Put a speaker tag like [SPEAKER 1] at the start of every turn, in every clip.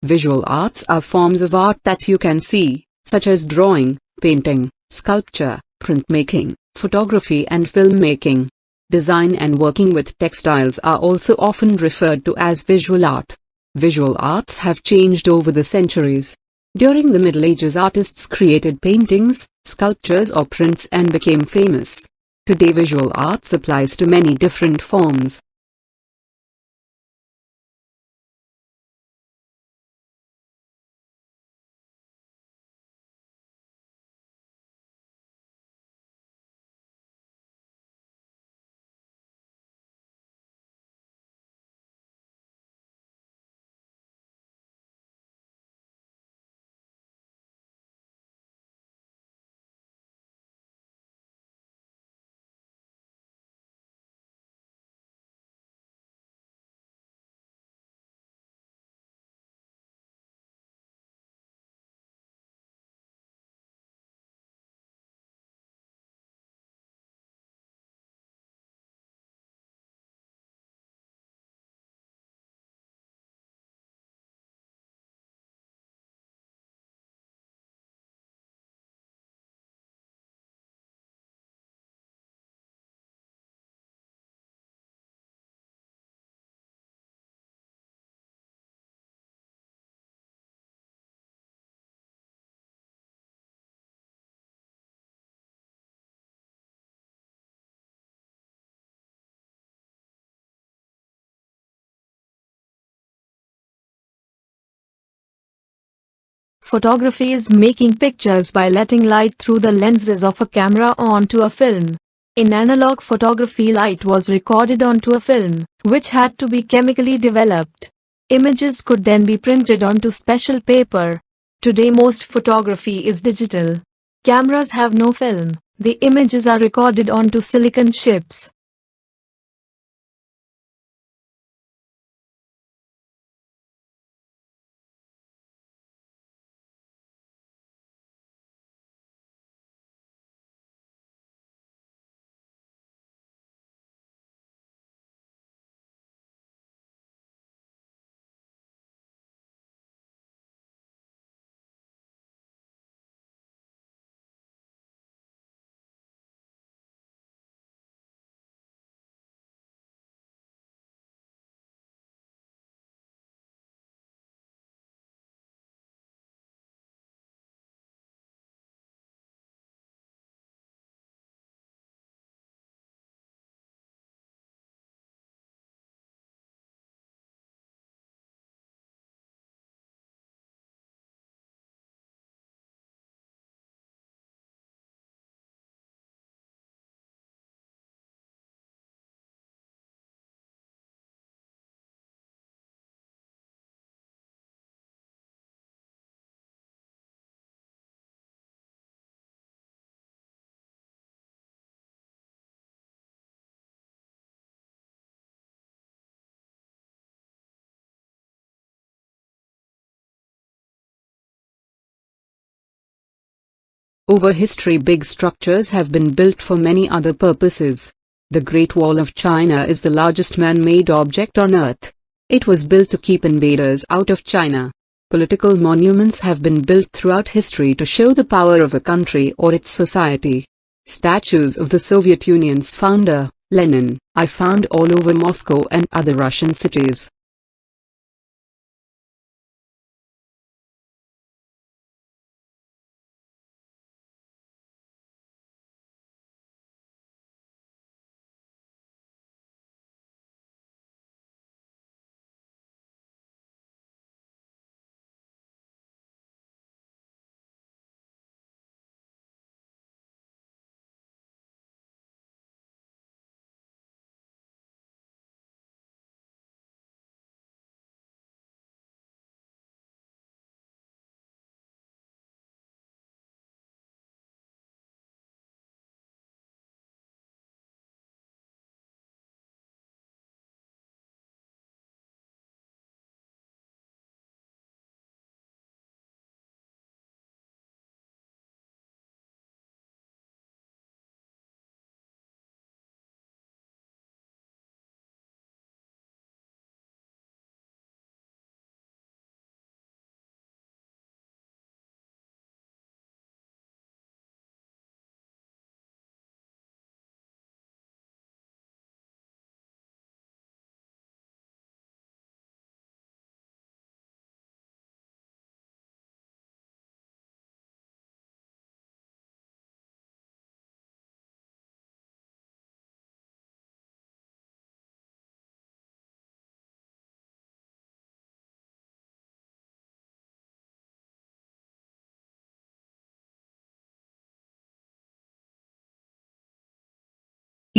[SPEAKER 1] Visual arts are forms of art that you can see, such as drawing, painting, sculpture, printmaking, photography and filmmaking. Design and working with textiles are also often referred to as visual art. Visual arts have changed over the centuries. During the Middle Ages, artists created paintings, sculptures or prints and became famous. Today visual arts applies to many different forms.
[SPEAKER 2] Photography is making pictures by letting light through the lenses of a camera onto a film. In analog photography, light was recorded onto a film, which had to be chemically developed. Images could then be printed onto special paper. Today most photography is digital. Cameras have no film. The images are recorded onto silicon chips.
[SPEAKER 1] Over history, big structures have been built for many other purposes. The Great Wall of China is the largest man-made object on Earth. It was built to keep invaders out of China. Political monuments have been built throughout history to show the power of a country or its society. Statues of the Soviet Union's founder, Lenin, are found all over Moscow and other Russian cities.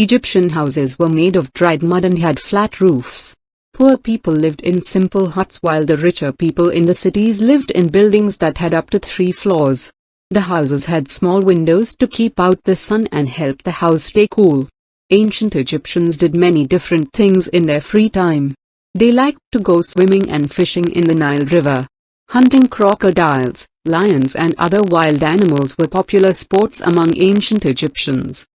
[SPEAKER 1] Egyptian houses were made of dried mud and had flat roofs. Poor people lived in simple huts while the richer people in the cities lived in buildings that had up to 3 floors. The houses had small windows to keep out the sun and help the house stay cool. Ancient Egyptians did many different things in their free time. They liked to go swimming and fishing in the Nile River. Hunting crocodiles, lions and other wild animals were popular sports among ancient Egyptians.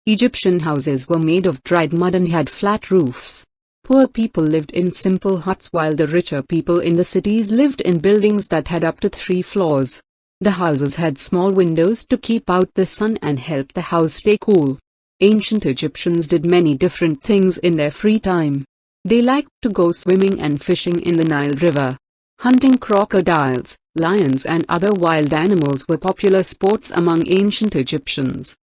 [SPEAKER 1] Egyptian houses were made of dried mud and had flat roofs. Poor people lived in simple huts while the richer people in the cities lived in buildings that had up to 3 floors. The houses had small windows to keep out the sun and help the house stay cool. Ancient Egyptians did many different things in their free time. They liked to go swimming and fishing in the Nile River. Hunting crocodiles, lions and other wild animals were popular sports among ancient Egyptians.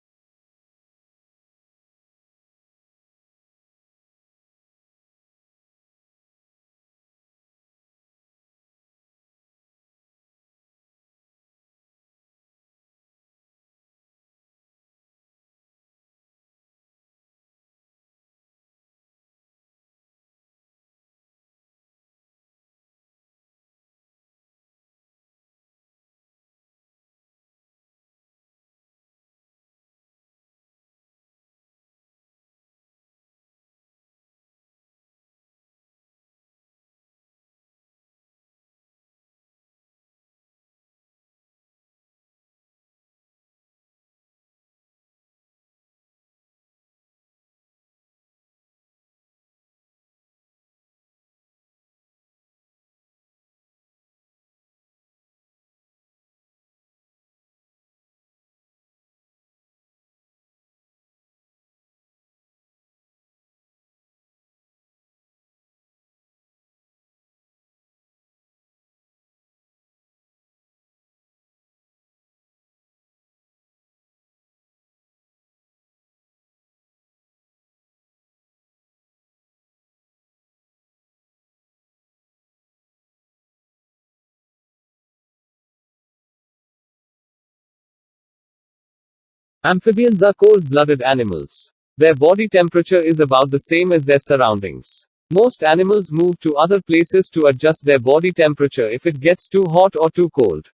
[SPEAKER 3] Amphibians are cold-blooded animals. Their body temperature is about the same as their surroundings. Most animals move to other places to adjust their body temperature if it gets too hot or too cold.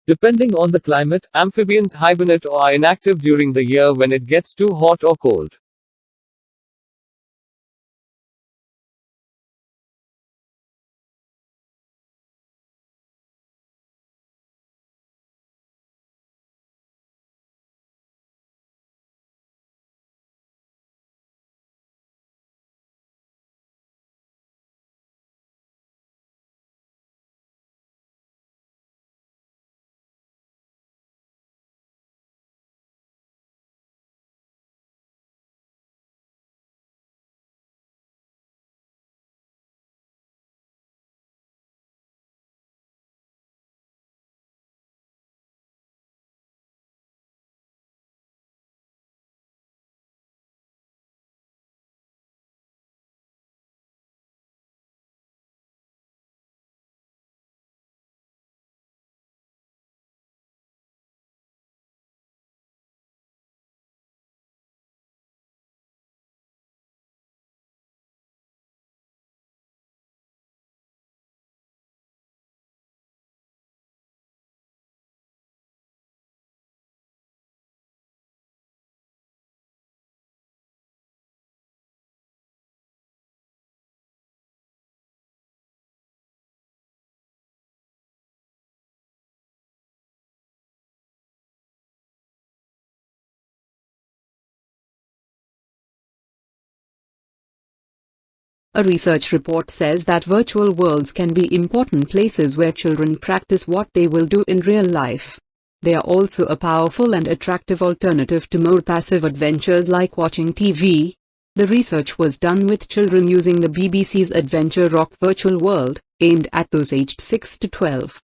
[SPEAKER 3] Depending on the climate, amphibians hibernate or are inactive during the year when it gets too hot or cold.
[SPEAKER 1] A research report says that virtual worlds can be important places where children practice what they will do in real life. They are also a powerful and attractive alternative to more passive adventures like watching TV. The research was done with children using the BBC's Adventure Rock virtual world, aimed at those aged 6 to 12.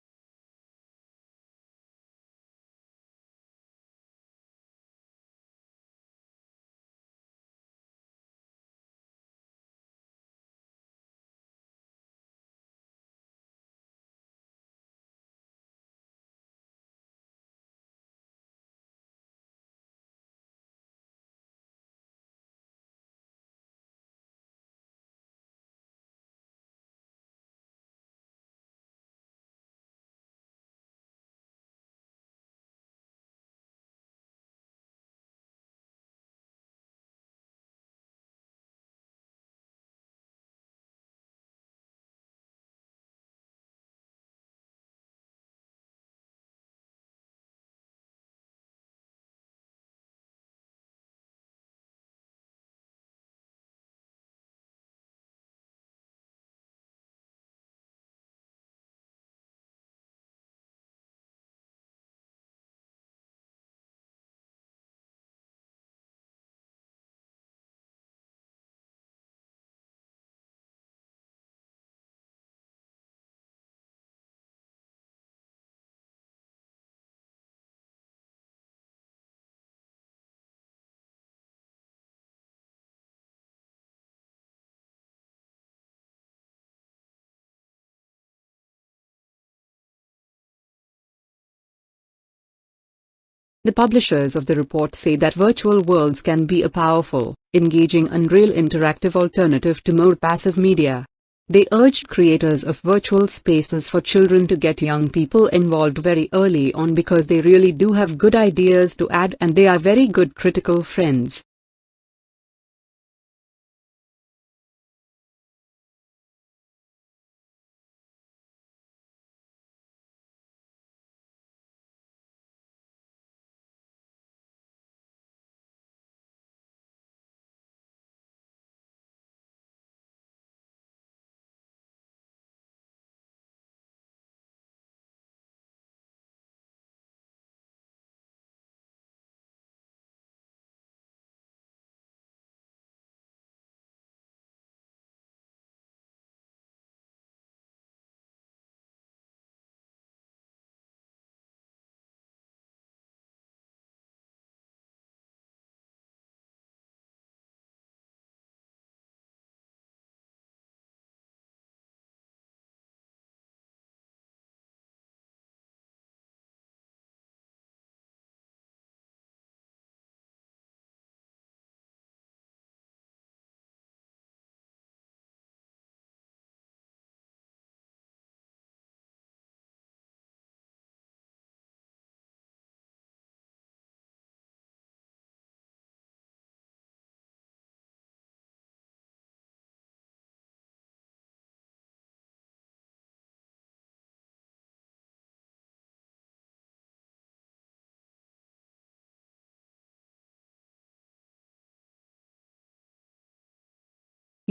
[SPEAKER 1] The publishers of the report say that virtual worlds can be a powerful, engaging and real interactive alternative to more passive media. They urged creators of virtual spaces for children to get young people involved very early on because they really do have good ideas to add and they are very good critical friends.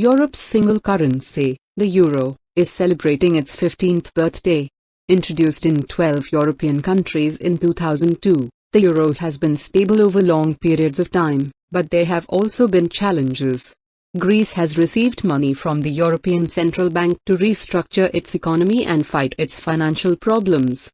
[SPEAKER 1] Europe's single currency, the euro, is celebrating its 15th birthday. Introduced in 12 European countries in 2002, the euro has been stable over long periods of time, but there have also been challenges. Greece has received money from the European Central Bank to restructure its economy and fight its financial problems.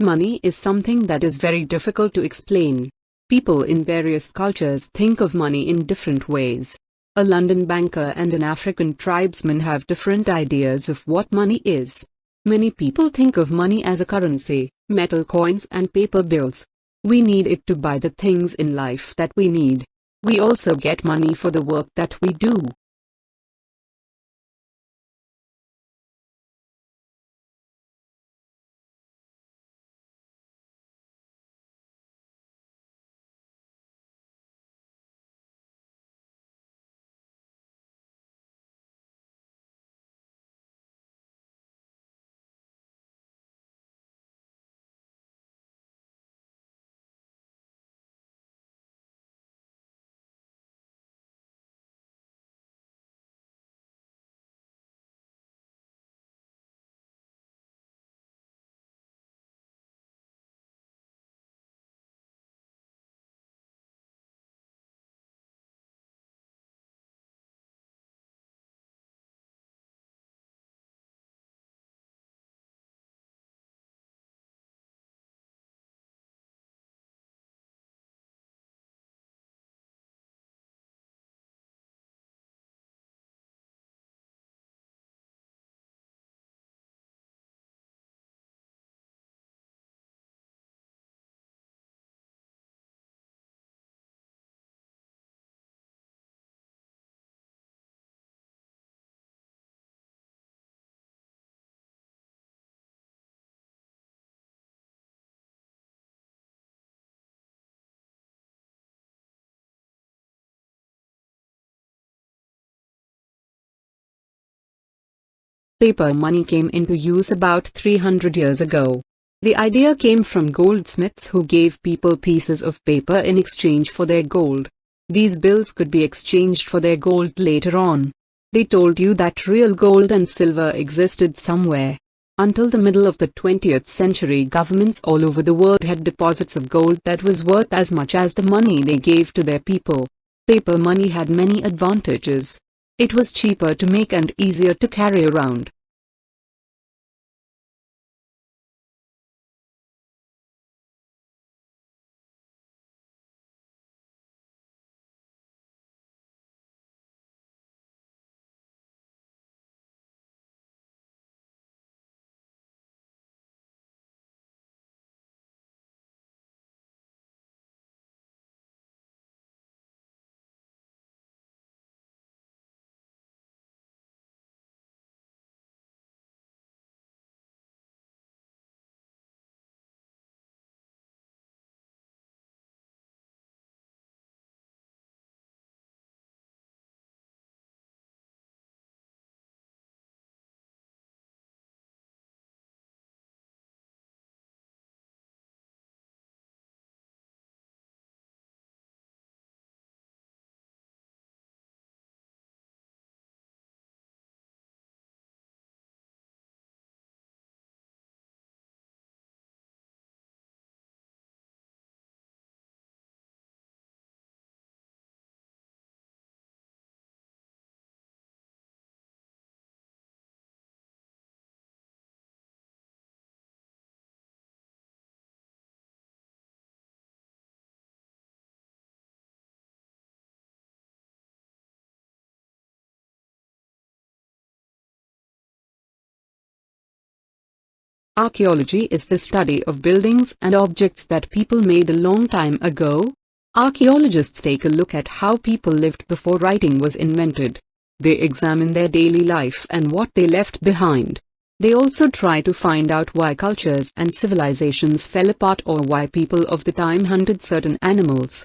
[SPEAKER 1] Money is something that is very difficult to explain. People in various cultures think of money in different ways. A London banker and an African tribesman have different ideas of what money is. Many people think of money as a currency, metal coins and paper bills. We need it to buy the things in life that we need. We also get money for the work that we do. Paper money came into use about 300 years ago. The idea came from goldsmiths who gave people pieces of paper in exchange for their gold. These bills could be exchanged for their gold later on. They told you that real gold and silver existed somewhere. Until the middle of the 20th century, governments all over the world had deposits of gold that was worth as much as the money they gave to their people. Paper money had many advantages. It was cheaper to make and easier to carry around. Archaeology is the study of buildings and objects that people made a long time ago. Archaeologists take a look at how people lived before writing was invented. They examine their daily life and what they left behind. They also try to find out why cultures and civilizations fell apart or why people of the time hunted certain animals.